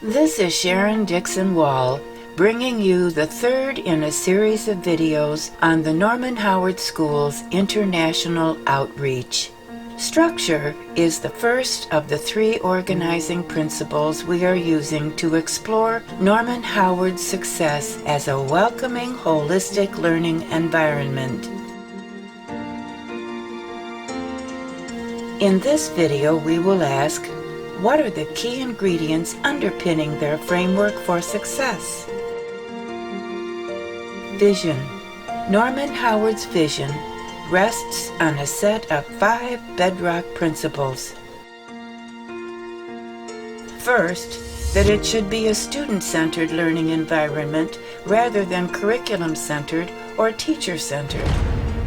This is Sharon Dixon Wall, bringing you the third in a series of videos on the Norman Howard School's international outreach. Structure is the first of the three organizing principles we are using to explore Norman Howard's success as a welcoming, holistic learning environment. In this video, we will ask, what are the key ingredients underpinning their framework for success? Vision. Norman Howard's vision rests on a set of 5 bedrock principles. First, that it should be a student-centered learning environment rather than curriculum-centered or teacher-centered.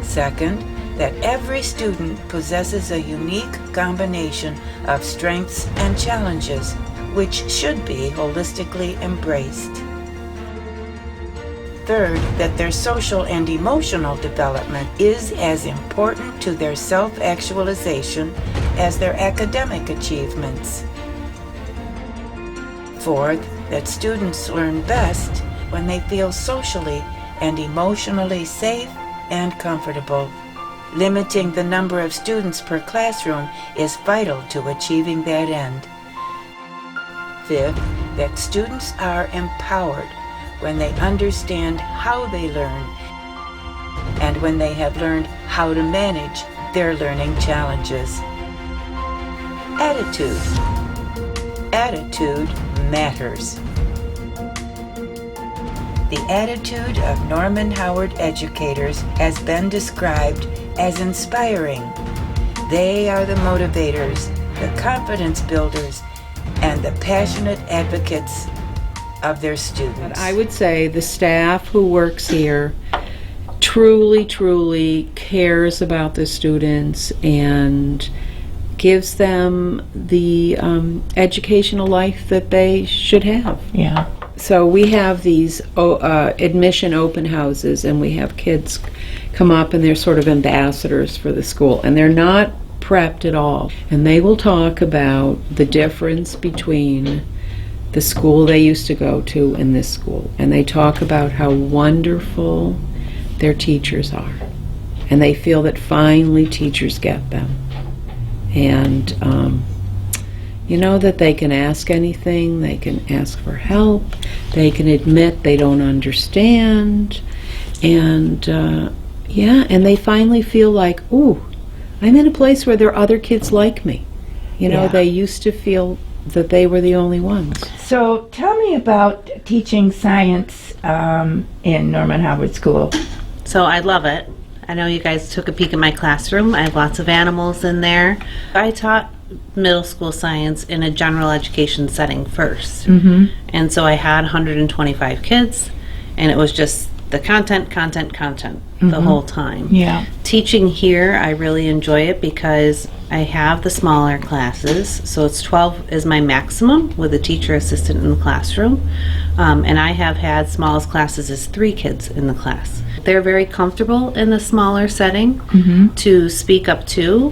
Second, that every student possesses a unique combination of strengths and challenges, which should be holistically embraced. Third, that their social and emotional development is as important to their self-actualization as their academic achievements. Fourth, that students learn best when they feel socially and emotionally safe and comfortable. Limiting the number of students per classroom is vital to achieving that end. Fifth, that students are empowered when they understand how they learn and when they have learned how to manage their learning challenges. Attitude. Attitude matters. The attitude of Norman Howard educators has been described as inspiring. They are the motivators, the confidence builders, and the passionate advocates of their students. I would say the staff who works here truly cares about the students and gives them the educational life that they should have. Yeah. So we have these admission open houses, and we have kids come up and they're sort of ambassadors for the school, and they're not prepped at all. And they will talk about the difference between the school they used to go to and this school. And they talk about how wonderful their teachers are. And they feel that finally teachers get them. And you know, that they can ask anything, they can ask for help, they can admit they don't understand, and and they finally feel like, ooh, I'm in a place where there are other kids like me. You know, they used to feel that they were the only ones. So tell me about teaching science in Norman Howard School. So I love it. I know you guys took a peek at my classroom. I have lots of animals in there. I taught middle school science in a general education setting first. And so I had 125 kids, and it was just the content the whole time. Yeah. Teaching here, I really enjoy it because I have the smaller classes, so it's 12 is my maximum with a teacher assistant in the classroom, and I have had smallest classes as 3 kids in the class. They're very comfortable in the smaller setting to speak up to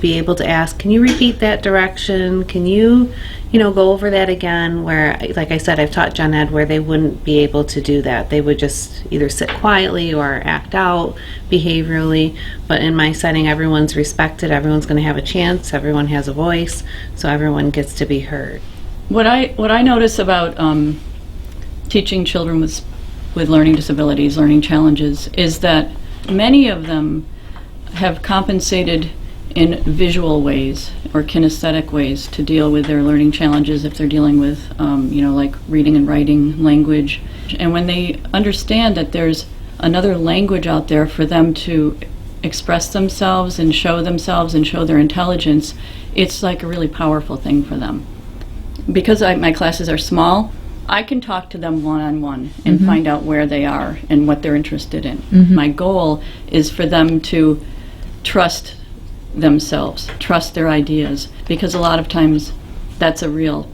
be able to ask, can you repeat that direction? Can you, go over that again? Where, like I said, I've taught gen ed where they wouldn't be able to do that. They would just either sit quietly or act out behaviorally. But in my setting, everyone's respected. Everyone's going to have a chance. Everyone has a voice, so everyone gets to be heard. What I notice about teaching children with learning disabilities, learning challenges, is that many of them have compensated in visual ways or kinesthetic ways to deal with their learning challenges if they're dealing with, like reading and writing, language. And when they understand that there's another language out there for them to express themselves and show their intelligence, it's like a really powerful thing for them. Because my classes are small, I can talk to them one-on-one and find out where they are and what they're interested in. My goal is for them to trust themselves, trust their ideas, because a lot of times that's a real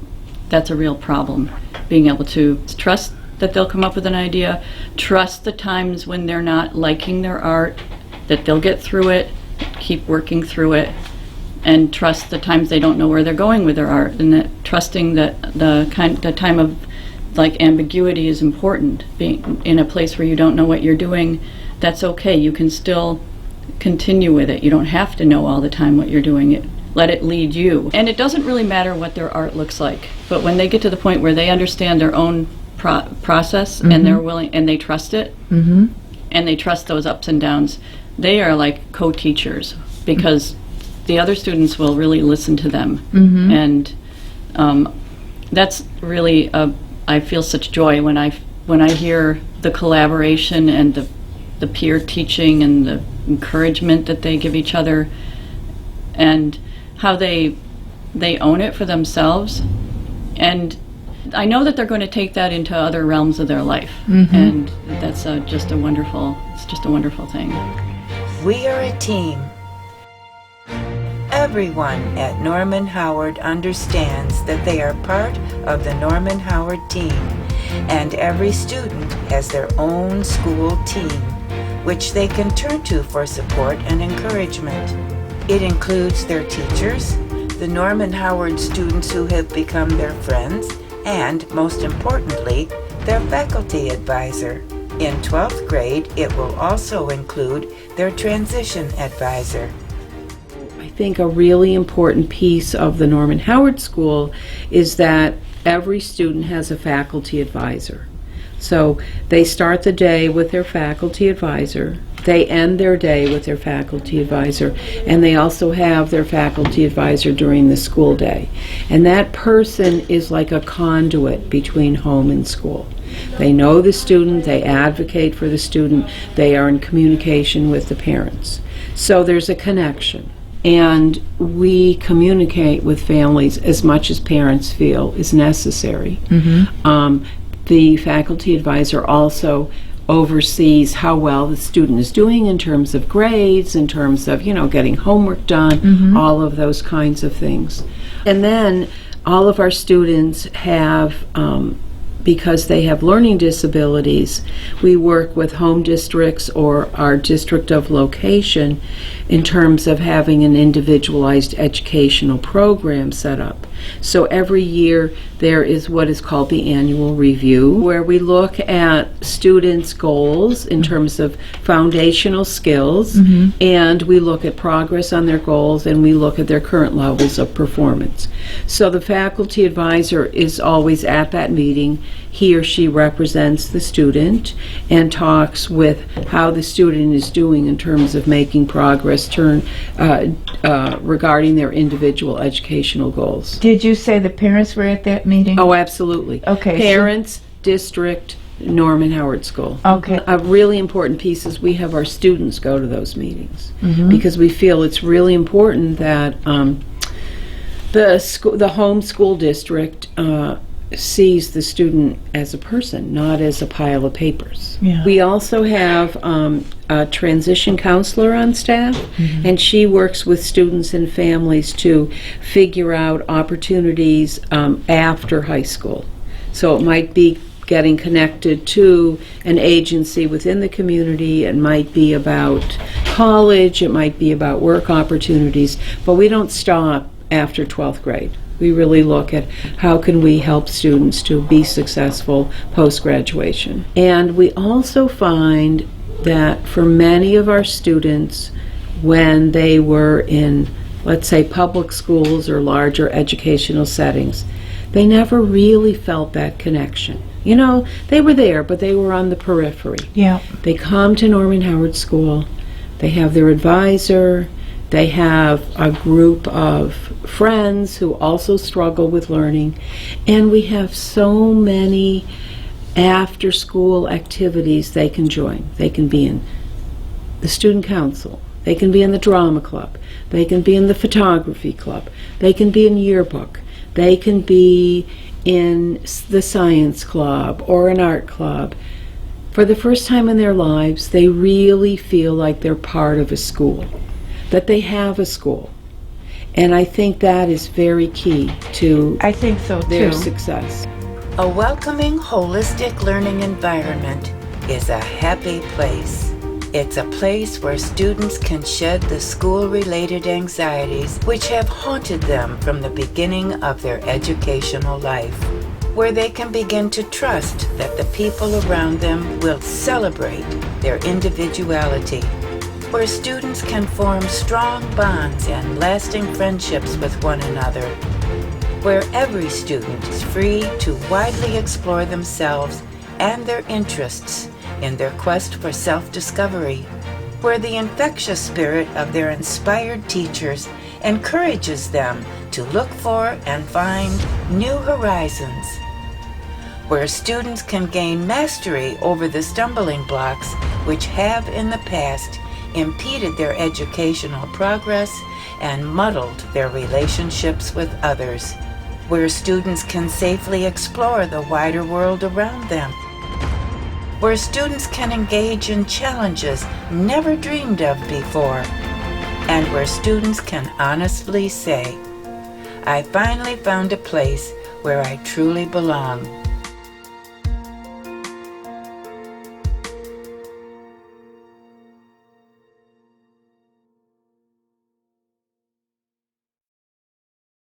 problem. Being able to trust that they'll come up with an idea, trust the times when they're not liking their art, that they'll get through it, keep working through it, and trust the times they don't know where they're going with their art, and that trusting that the time of like ambiguity is important. Being in a place where you don't know what you're doing, that's okay. You can still continue with it. You don't have to know all the time what you're doing. Let it lead you. And it doesn't really matter what their art looks like, but when they get to the point where they understand their own process, and they're willing, and they trust it, and they trust those ups and downs, they are like co-teachers, because the other students will really listen to them. And that's really I feel such joy when I hear the collaboration and the peer teaching and the encouragement that they give each other, and how they own it for themselves. And I know that they're going to take that into other realms of their life, and that's just a wonderful thing. We are a team. Everyone at Norman Howard understands that they are part of the Norman Howard team, and every student has their own school team, which they can turn to for support and encouragement. It includes their teachers, the Norman Howard students who have become their friends, and, most importantly, their faculty advisor. In 12th grade, it will also include their transition advisor. I think a really important piece of the Norman Howard School is that every student has a faculty advisor. So they start the day with their faculty advisor, they end their day with their faculty advisor, and they also have their faculty advisor during the school day. And that person is like a conduit between home and school. They know the student, they advocate for the student, they are in communication with the parents. So there's a connection. And we communicate with families as much as parents feel is necessary. The faculty advisor also oversees how well the student is doing in terms of grades, in terms of, getting homework done, all of those kinds of things. And then all of our students have, because they have learning disabilities, we work with home districts or our district of location in terms of having an individualized educational program set up. So every year there is what is called the annual review, where we look at students' goals in terms of foundational skills, and we look at progress on their goals, and we look at their current levels of performance. So the faculty advisor is always at that meeting. He or she represents the student and talks with how the student is doing in terms of making progress regarding their individual educational goals. Did you say the parents were at that meeting? Oh, absolutely. Okay. Parents, district, Norman Howard School. Okay. A really important piece is we have our students go to those meetings, because we feel it's really important that the home school district sees the student as a person, not as a pile of papers. Yeah. We also have a transition counselor on staff, and she works with students and families to figure out opportunities after high school. So it might be getting connected to an agency within the community. It might be about college, it might be about work opportunities, but we don't stop after 12th grade. We really look at how can we help students to be successful post-graduation. And we also find that for many of our students, when they were in, let's say, public schools or larger educational settings, they never really felt that connection. They were there, but they were on the periphery. Yeah. They come to Norman Howard School, they have their advisor, they have a group of friends who also struggle with learning, and we have so many after-school activities they can join. They can be in the student council, they can be in the drama club, they can be in the photography club, they can be in yearbook, they can be in the science club or an art club. For the first time in their lives, they really feel like they're part of a school, that they have a school. And I think that is very key to I think so their too. success. A welcoming, holistic learning environment is a happy place. It's a place where students can shed the school-related anxieties which have haunted them from the beginning of their educational life, where they can begin to trust that the people around them will celebrate their individuality, where students can form strong bonds and lasting friendships with one another, where every student is free to widely explore themselves and their interests in their quest for self-discovery, where the infectious spirit of their inspired teachers encourages them to look for and find new horizons, where students can gain mastery over the stumbling blocks which have in the past impeded their educational progress and muddled their relationships with others, where students can safely explore the wider world around them, where students can engage in challenges never dreamed of before, and where students can honestly say, "I finally found a place where I truly belong."